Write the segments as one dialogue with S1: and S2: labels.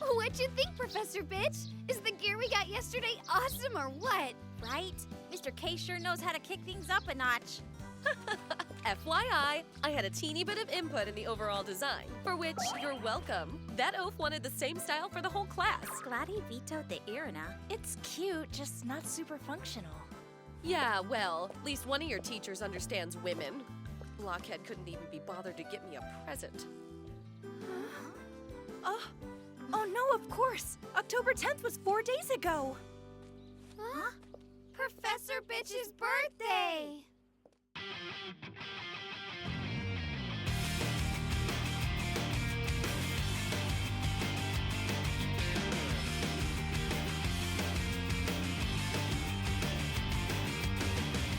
S1: What'd you think, Professor Bitch? Is the gear we got yesterday awesome or what?
S2: Right? Mr. K sure knows how to kick things up a notch.
S3: FYI, I had a teeny bit of input in the overall design, for which you're welcome. That oaf wanted the same style for the whole class.
S2: Glad he vetoed the Irina.
S4: It's cute, just not super functional.
S3: Yeah, well, at least one of your teachers understands women. Blockhead couldn't even be bothered to get me a present.
S4: Oh no, of course! October 10th was 4 days ago!
S1: Huh? Professor Bitch's birthday!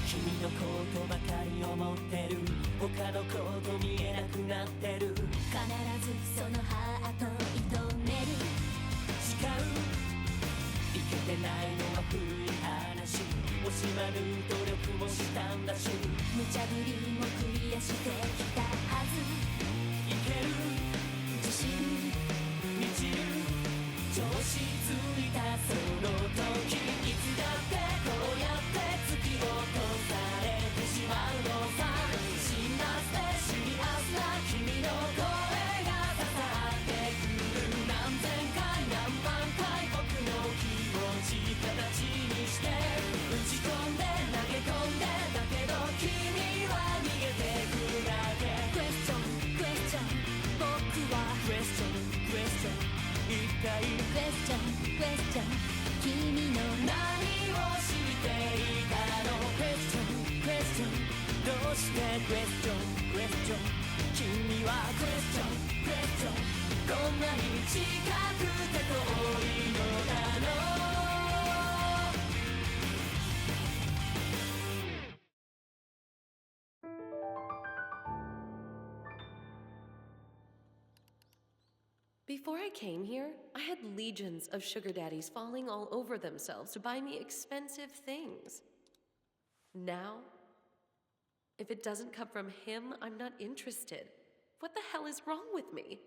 S5: Kimiのことばかり思ってる他のこと見えなくなってる必ずそのハート射止める誓ういけてないのは古い話惜しまぬ努力もしたんだし無茶ぶりもクリアしてきたはずいける自信満ちる調子ついたその時いつだってこうやって突き落とされてしまうのさ辛辣でシリアスな君の声が刺さってくる何千回何万回僕の気持ち形にして打ち込んで投げ込んでだけど君は逃げてくだけ Question Question 僕は Question Question 一体 Question Question 君の何を知っていたの Question Question どうして Question Question 君は Question Question こんなに近くて遠いのだろう
S3: Before I came here, I had legions of sugar daddies falling all over themselves to buy me expensive things. Now, if it doesn't come from him, I'm not interested. What the hell is wrong with me?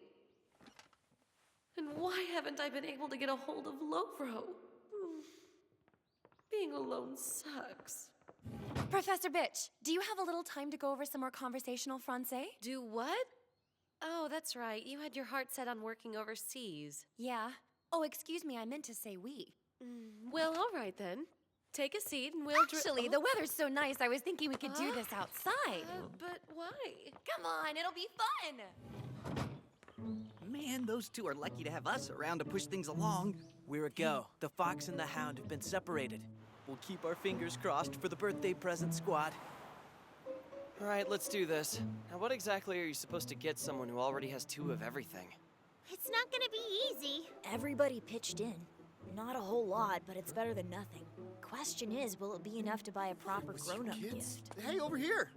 S3: And why haven't I been able to get a hold of Lovro? Being alone sucks.
S4: Professor Bitch, do you have a little time to go over some more conversational Francais?
S3: Do what? Oh, that's right. You had your heart set on working overseas.
S4: Yeah. Oh, excuse me, I meant to say we.
S3: Well, all right then. Take a seat and we'll...
S4: Actually, the weather's so nice, I was thinking we could do this outside.
S3: But why?
S4: Come on, it'll be fun!
S6: Man, those two are lucky to have us around to push things along. Where'd it go? The fox and the hound have been separated. We'll keep our fingers crossed for the birthday present squad.
S7: All right, let's do this. Now, what exactly are you supposed to get someone who already has 2 of everything?
S2: It's not gonna be easy.
S8: Everybody pitched in. Not a whole lot, but it's better than nothing. Question is, will it be enough to buy a proper grown-up gift?
S9: Hey, over here!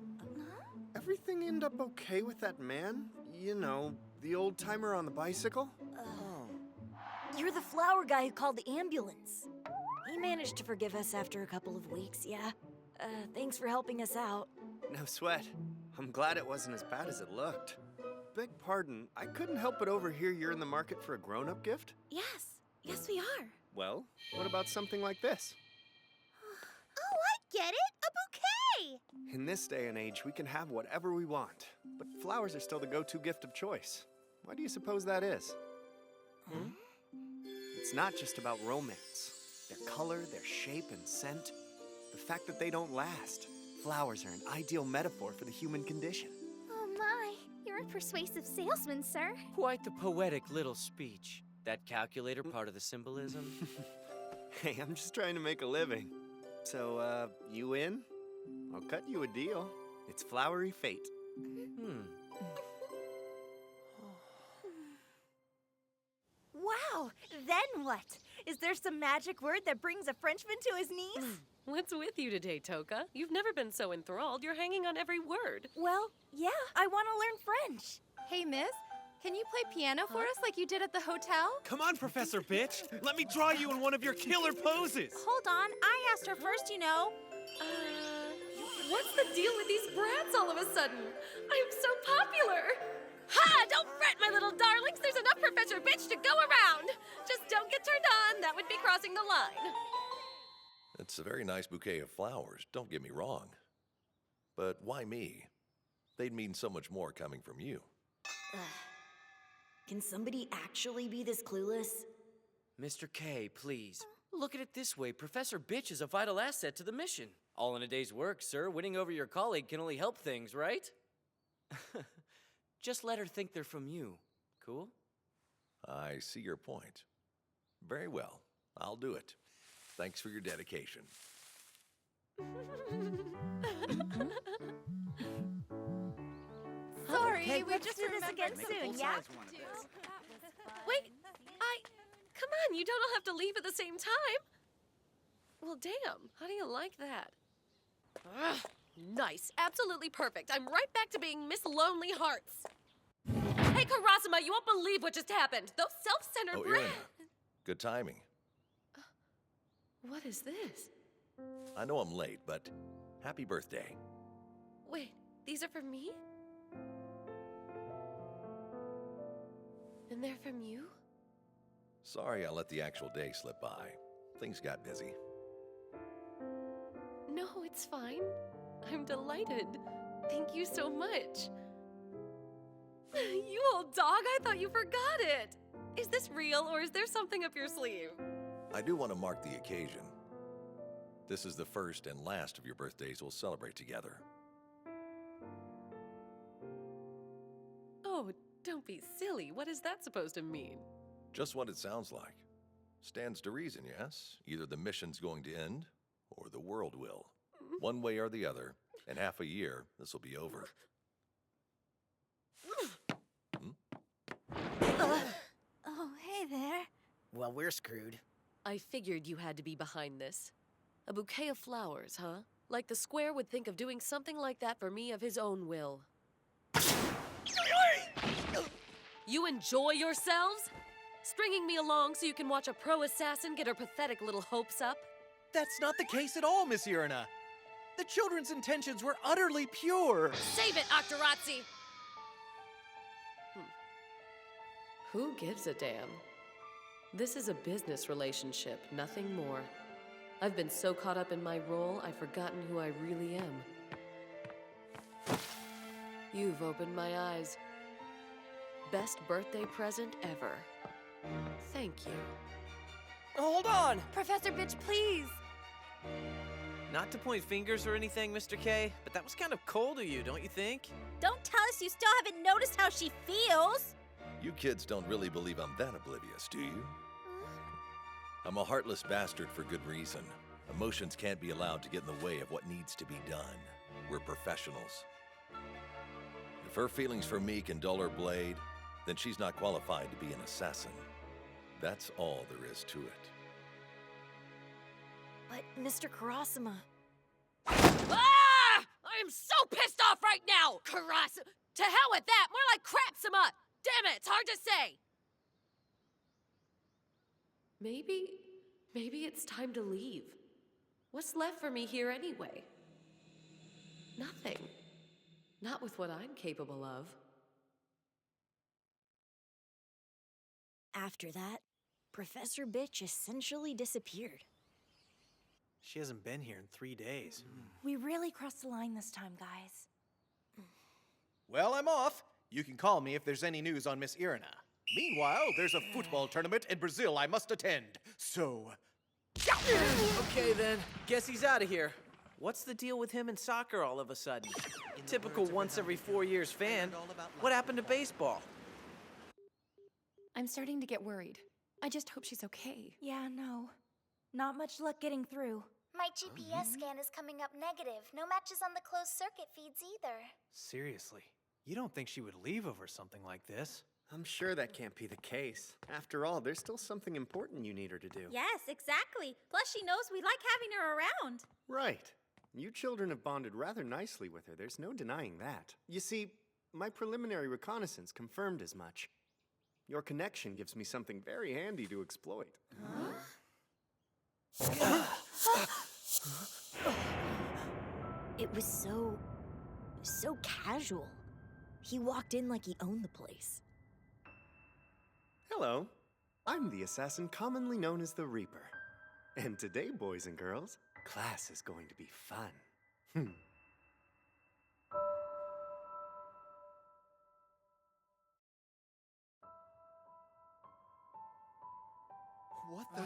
S9: Everything end up okay with that man? You know, the old-timer on the bicycle?
S8: You're the flower guy who called the ambulance. He managed to forgive us after a couple of weeks, yeah. Thanks for helping us out.
S9: No sweat. I'm glad it wasn't as bad as it looked. Beg pardon, I couldn't help but overhear you're in the market for a grown-up gift?
S4: Yes, we are.
S9: Well, what about something like this?
S2: Oh, I get it! A bouquet!
S9: In this day and age, we can have whatever we want, but flowers are still the go-to gift of choice. Why do you suppose that is? It's not just about romance. Their color, their shape, and scent. The fact that they don't last. Flowers are an ideal metaphor for the human condition.
S1: Oh my, you're a persuasive salesman, sir.
S10: Quite the poetic little speech. That calculator part of the symbolism?
S9: Hey, I'm just trying to make a living. So, you in? I'll cut you a deal. It's flowery fate.
S4: Wow, then what? Is there some magic word that brings a Frenchman to his knees?
S3: What's with you today, Toka? You've never been so enthralled. You're hanging on every word.
S4: Well, yeah, I want to learn French.
S11: Hey, miss, can you play piano for us like you did at the hotel?
S12: Come on, Professor Bitch. Let me draw you in one of your killer poses.
S2: Hold on, I asked her first, you know.
S3: What's the deal with these brats all of a sudden? I'm so popular. Ha! Don't fret, my little darlings. There's enough Professor Professor Bitch to go around. Just don't get turned on. That would be crossing the line.
S13: It's a very nice bouquet of flowers, don't get me wrong. But why me? They'd mean so much more coming from you.
S8: Can somebody actually be this clueless?
S10: Mr. K, please. Look at it this way. Professor Bitch is a vital asset to the mission. All in a day's work, sir. Winning over your colleague can only help things, right? Just let her think they're from you. Cool?
S13: I see your point. Very well, I'll do it. Thanks for your dedication.
S1: Sorry,
S4: Okay,
S1: we
S4: let's
S1: just
S4: do this again soon, yeah?
S3: Wait, come on, you don't all have to leave at the same time. Well, damn, how do you like that? Ugh, nice, absolutely perfect. I'm right back to being Miss Lonely Hearts. Hey, Karasuma, you won't believe what just happened. Those self-centered
S13: Oh, Irina. Good timing.
S3: What is this?
S13: I know I'm late, but happy birthday.
S3: Wait, these are from me? And they're from you?
S13: Sorry I let the actual day slip by. Things got busy.
S3: No, it's fine. I'm delighted. Thank you so much. You old dog, I thought you forgot it. Is this real or is there something up your sleeve?
S13: I do want to mark the occasion. This is the first and last of your birthdays we'll celebrate together.
S3: Oh, don't be silly. What is that supposed to mean?
S13: Just what it sounds like. Stands to reason, yes? Either the mission's going to end, or the world will. One way or the other. In half a year, this will be over.
S2: Oh, hey there.
S6: Well, we're screwed.
S3: I figured you had to be behind this. A bouquet of flowers, huh? Like the square would think of doing something like that for me of his own will. You enjoy yourselves? Stringing me along so you can watch a pro assassin get her pathetic little hopes up?
S12: That's not the case at all, Miss Irina. The children's intentions were utterly pure.
S3: Save it, Octorazzi! Who gives a damn? This is a business relationship, nothing more. I've been so caught up in my role, I've forgotten who I really am. You've opened my eyes. Best birthday present ever. Thank you.
S6: Hold on!
S1: Professor Bitch, please.
S6: Not to point fingers or anything, Mr. K, but that was kind of cold of you, don't you think?
S2: Don't tell us you still haven't noticed how she feels.
S13: You kids don't really believe I'm that oblivious, do you? I'm a heartless bastard for good reason. Emotions can't be allowed to get in the way of what needs to be done. We're professionals. If her feelings for me can dull her blade, then she's not qualified to be an assassin. That's all there is to it.
S8: But, Mr. Karasuma...
S3: Ah! I am so pissed off right now! Karasuma! To hell with that! More like Crapsuma! Damn it, it's hard to say! Maybe it's time to leave. What's left for me here anyway? Nothing. Not with what I'm capable of.
S8: After that, Professor Bitch essentially disappeared.
S12: She hasn't been here in 3 days.
S4: We really crossed the line this time, guys.
S12: Well, I'm off. You can call me if there's any news on Miss Irina. Meanwhile, there's a football tournament in Brazil I must attend. So...
S6: Okay then, guess he's out of here. What's the deal with him and soccer all of a sudden? Typical once every 4 years fan. What happened to baseball?
S11: I'm starting to get worried. I just hope she's okay.
S4: Yeah, no. Not much luck getting through.
S2: My GPS scan is coming up negative. No matches on the closed circuit feeds either.
S12: Seriously, you don't think she would leave over something like this?
S9: I'm sure that can't be the case. After all, there's still something important you need her to do.
S2: Yes, exactly. Plus, she knows we like having her around.
S9: Right. You children have bonded rather nicely with her. There's no denying that. You see, my preliminary reconnaissance confirmed as much. Your connection gives me something very handy to exploit.
S8: It was so casual. He walked in like he owned the place.
S9: Hello. I'm the assassin commonly known as the Reaper. And today, boys and girls, class is going to be fun.
S12: What the?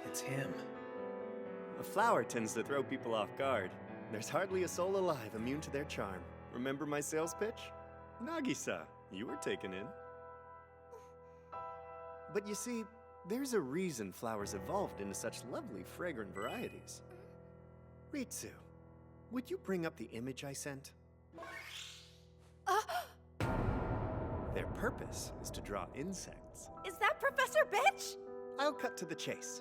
S6: It's him.
S9: A flower tends to throw people off guard. There's hardly a soul alive immune to their charm. Remember my sales pitch? Nagisa, you were taken in. But you see, there's a reason flowers evolved into such lovely, fragrant varieties. Ritsu, would you bring up the image I sent? Their purpose is to draw insects.
S4: Is that Professor Bitch?
S9: I'll cut to the chase.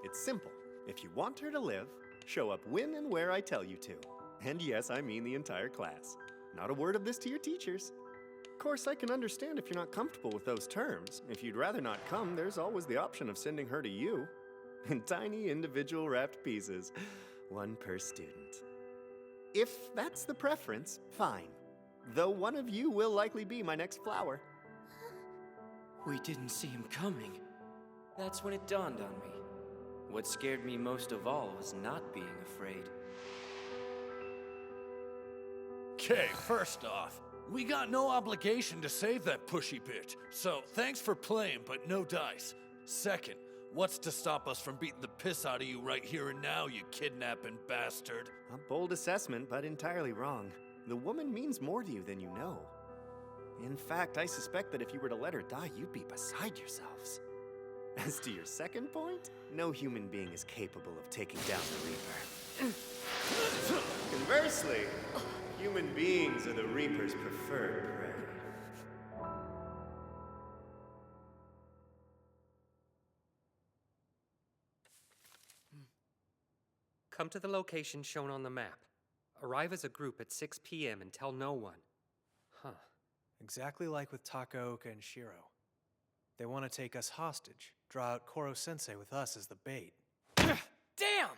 S9: It's simple. If you want her to live, show up when and where I tell you to. And yes, I mean the entire class. Not a word of this to your teachers. Of course, I can understand if you're not comfortable with those terms. If you'd rather not come, there's always the option of sending her to you. In tiny individual wrapped pieces, one per student. If that's the preference, fine. Though one of you will likely be my next flower.
S10: We didn't see him coming. That's when it dawned on me. What scared me most of all was not being afraid.
S14: Okay, first off, we got no obligation to save that pushy bitch, so thanks for playing, but no dice. Second, what's to stop us from beating the piss out of you right here and now, you kidnapping bastard?
S9: A bold assessment, but entirely wrong. The woman means more to you than you know. In fact, I suspect that if you were to let her die, you'd be beside yourselves. As to your second point, no human being is capable of taking down the Reaper. Conversely, human beings are the Reaper's preferred prey.
S15: Come to the location shown on the map. Arrive as a group at 6 p.m. and tell no one. Huh.
S6: Exactly like with Takaoka and Shiro. They want to take us hostage, draw out Koro-sensei with us as the bait.
S10: Damn!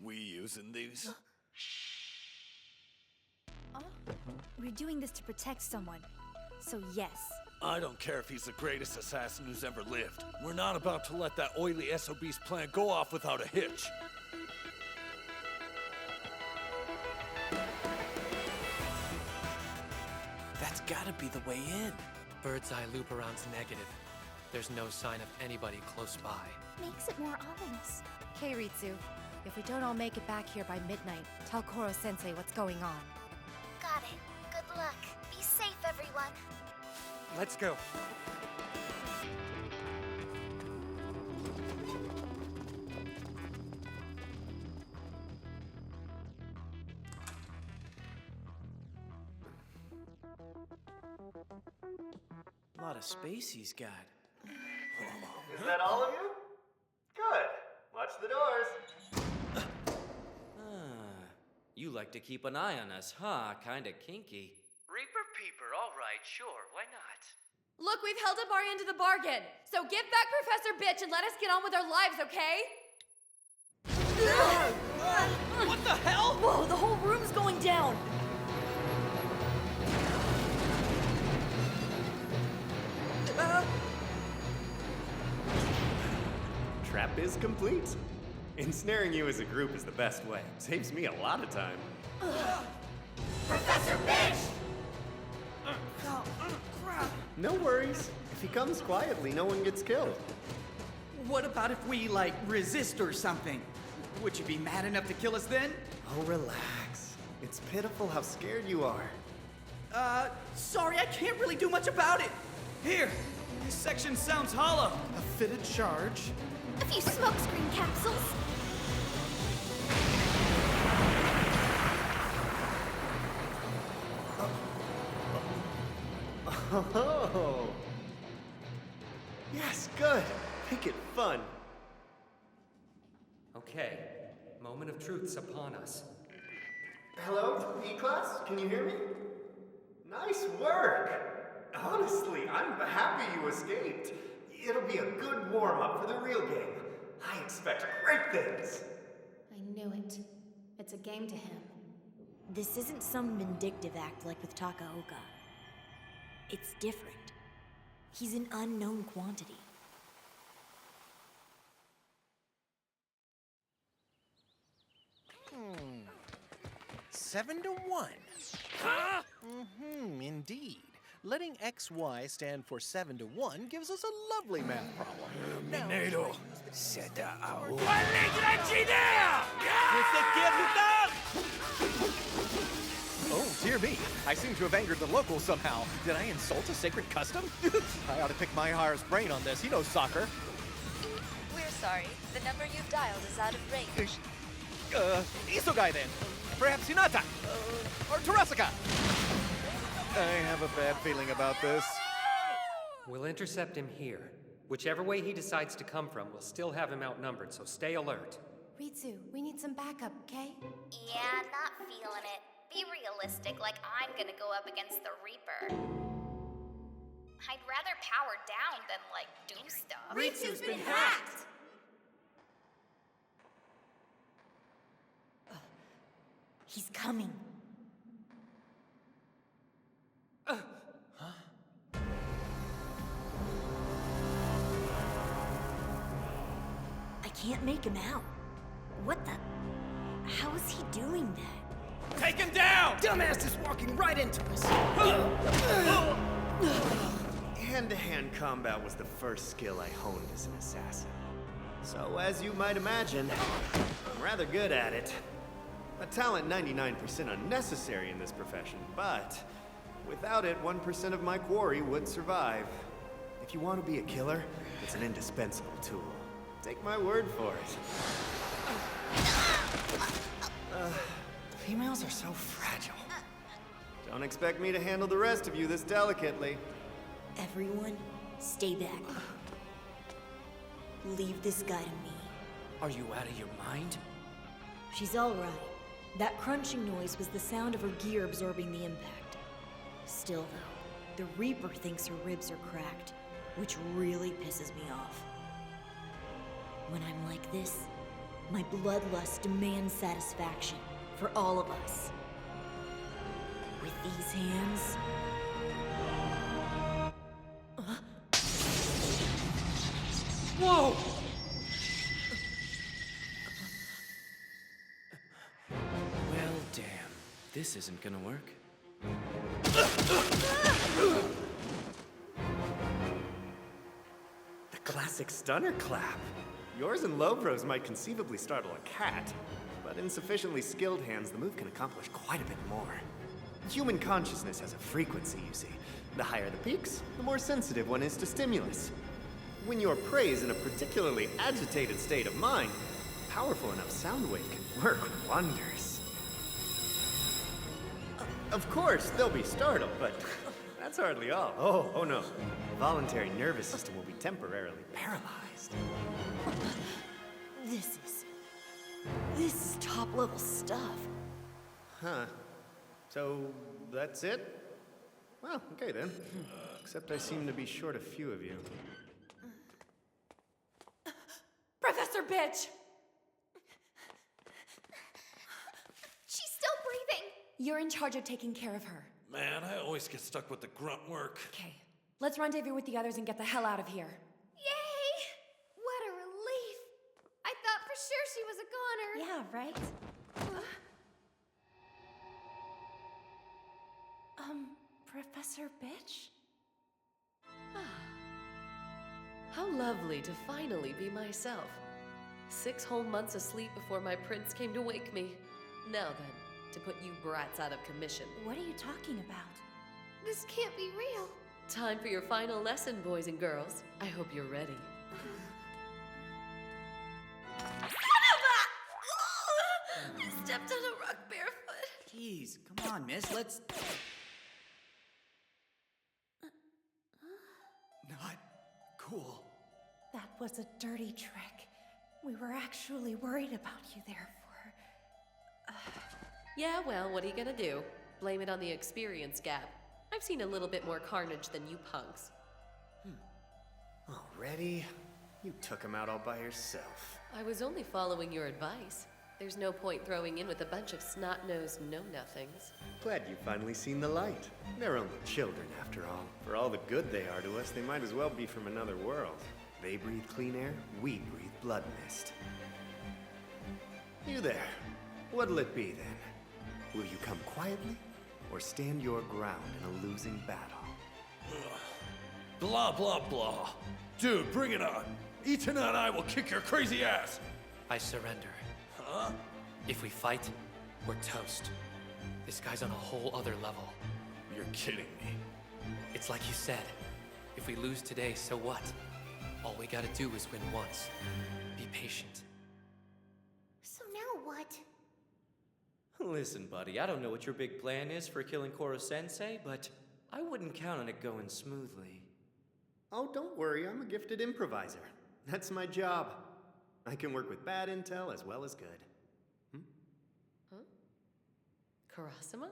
S14: We using these?
S2: We're doing this to protect someone. So yes.
S14: I don't care if he's the greatest assassin who's ever lived. We're not about to let that oily SOB's plan go off without a hitch.
S6: That's gotta be the way in.
S15: Bird's eye loop around's negative. There's no sign of anybody close by.
S2: Makes it more ominous.
S11: Okay, Ritsu. If we don't all make it back here by midnight, tell Koro-sensei what's going on.
S2: Got it. Good luck. Be safe, everyone.
S15: Let's go.
S6: A lot of space he's got.
S9: Is that all of you? Good. Watch the doors.
S10: You like to keep an eye on us, huh? Kinda kinky.
S15: Reaper Peeper, all right, sure, why not?
S11: Look, we've held up our end of the bargain. So give back Professor Bitch and let us get on with our lives, okay?
S10: What the hell?
S8: Whoa, the whole room's going down!
S9: Trap is complete. Ensnaring you as a group is the best way. Saves me a lot of time.
S5: Professor Binge!
S9: No worries. If he comes quietly, no one gets killed.
S16: What about if we, like, resist or something? Would you be mad enough to kill us then?
S9: Oh, relax. It's pitiful how scared you are.
S16: Sorry, I can't really do much about it. Here, this section sounds hollow.
S12: A fitted charge.
S2: A few smokescreen capsules.
S9: Oh. Yes, good. Make it fun.
S15: Okay, moment of truth's upon us.
S9: Hello, E-Class? Can you hear me? Nice work! Honestly, I'm happy you escaped. It'll be a good warm-up for the real game. I expect great things.
S1: I knew it. It's a game to him.
S8: This isn't some vindictive act like with Takaoka. It's different. He's an unknown quantity.
S12: 7 to 1. Indeed. Letting XY stand for 7 to 1 gives us a lovely math problem.
S14: Mineiro.
S12: Oh, dear me. I seem to have angered the locals somehow. Did I insult a sacred custom? I ought to pick Maihar's brain on this. He knows soccer.
S17: We're sorry. The number you've dialed is out of range.
S12: Isogai then. Perhaps Hinata. Or Terasaka. I have a bad feeling about this.
S15: We'll intercept him here. Whichever way he decides to come from, we'll still have him outnumbered, so stay alert.
S1: Ritsu, we need some backup, okay?
S2: Yeah, not feeling it. Be realistic, like I'm gonna go up against the Reaper. I'd rather power down than, like, do stuff.
S1: Ritsu's been hacked!
S8: He's coming. I can't make him out. What the? How is he doing that?
S16: Take him down! Dumbass is walking right into us.
S9: Hand-to-hand combat was the first skill I honed as an assassin. So, as you might imagine, I'm rather good at it. A talent 99% unnecessary in this profession, but without it, 1% of my quarry would survive. If you want to be a killer, it's an indispensable tool. Take my word for it. Females are so fragile. Don't expect me to handle the rest of you this delicately.
S8: Everyone, stay back. Leave this guy to me.
S16: Are you out of your mind?
S8: She's all right. That crunching noise was the sound of her gear absorbing the impact. Still, though, the Reaper thinks her ribs are cracked, which really pisses me off. When I'm like this, my bloodlust demands satisfaction for all of us. With these hands...
S15: Whoa!
S16: Well, damn. This isn't gonna work.
S9: The classic stunner clap. Yours and Lobro's might conceivably startle a cat, but in sufficiently skilled hands, the move can accomplish quite a bit more. Human consciousness has a frequency, you see. The higher the peaks, the more sensitive one is to stimulus. When your prey is in a particularly agitated state of mind, a powerful enough sound wave can work wonders. Of course, they'll be startled, but that's hardly all. Oh no. The voluntary nervous system will be temporarily paralyzed.
S8: This is top-level stuff.
S9: Huh. So, that's it? Well, okay then. Except I seem to be short a few of you.
S11: Professor Bitch!
S1: She's still breathing!
S11: You're in charge of taking care of her.
S14: Man, I always get stuck with the grunt work.
S11: Okay, let's rendezvous with the others and get the hell out of here.
S1: Yay! What a relief! I thought for sure she was a goner.
S4: Yeah, right? Professor Bitch?
S3: How lovely to finally be myself. 6 whole months asleep before my prince came to wake me. Now then, to put you brats out of commission.
S4: What are you talking about?
S1: This can't be real.
S3: Time for your final lesson, boys and girls. I hope you're ready.
S11: I stepped on a rock barefoot.
S16: Jeez, come on, miss, let's... Not cool.
S4: That was a dirty trick. We were actually worried about you there for...
S3: Yeah, well, what are you gonna do? Blame it on the experience gap. I've seen a little bit more carnage than you punks.
S9: Already? You took him out all by yourself.
S3: I was only following your advice. There's no point throwing in with a bunch of snot-nosed know-nothings.
S9: Glad you've finally seen the light. They're only children, after all. For all the good they are to us, they might as well be from another world. They breathe clean air, we breathe blood mist. You there. What'll it be, then? Will you come quietly, or stand your ground in a losing battle?
S14: Blah, blah, blah. Dude, bring it on. Etana and I will kick your crazy ass.
S18: I surrender.
S14: Huh?
S18: If we fight, we're toast. This guy's on a whole other level.
S14: You're kidding me.
S18: It's like you said. If we lose today, so what? All we gotta do is win once. Be patient.
S1: So now what?
S10: Listen, buddy, I don't know what your big plan is for killing Koro-sensei, but I wouldn't count on it going smoothly.
S9: Oh, don't worry, I'm a gifted improviser. That's my job. I can work with bad intel as well as good.
S3: Huh? Karasuma?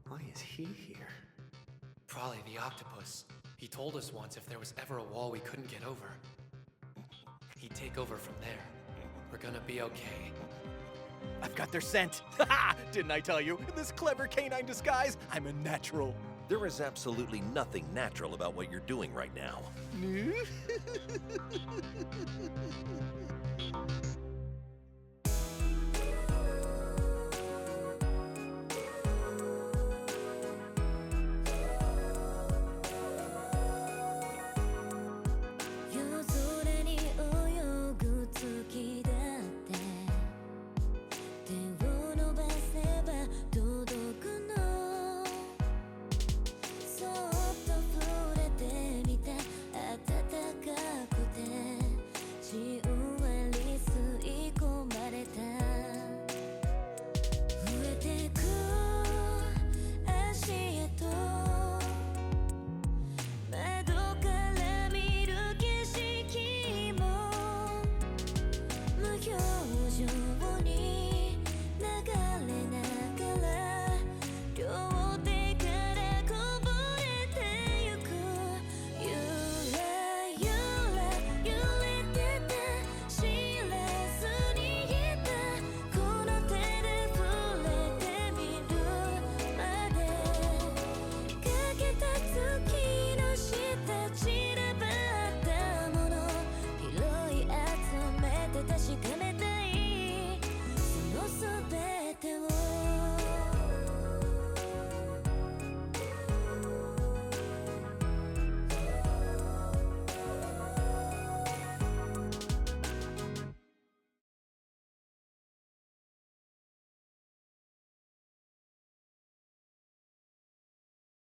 S9: Why is he here?
S18: Probably the octopus. He told us once if there was ever a wall we couldn't get over, he'd take over from there. We're gonna be okay.
S12: I've got their scent. Didn't I tell you? In this clever canine disguise, I'm a natural.
S13: There is absolutely nothing natural about what you're doing right now.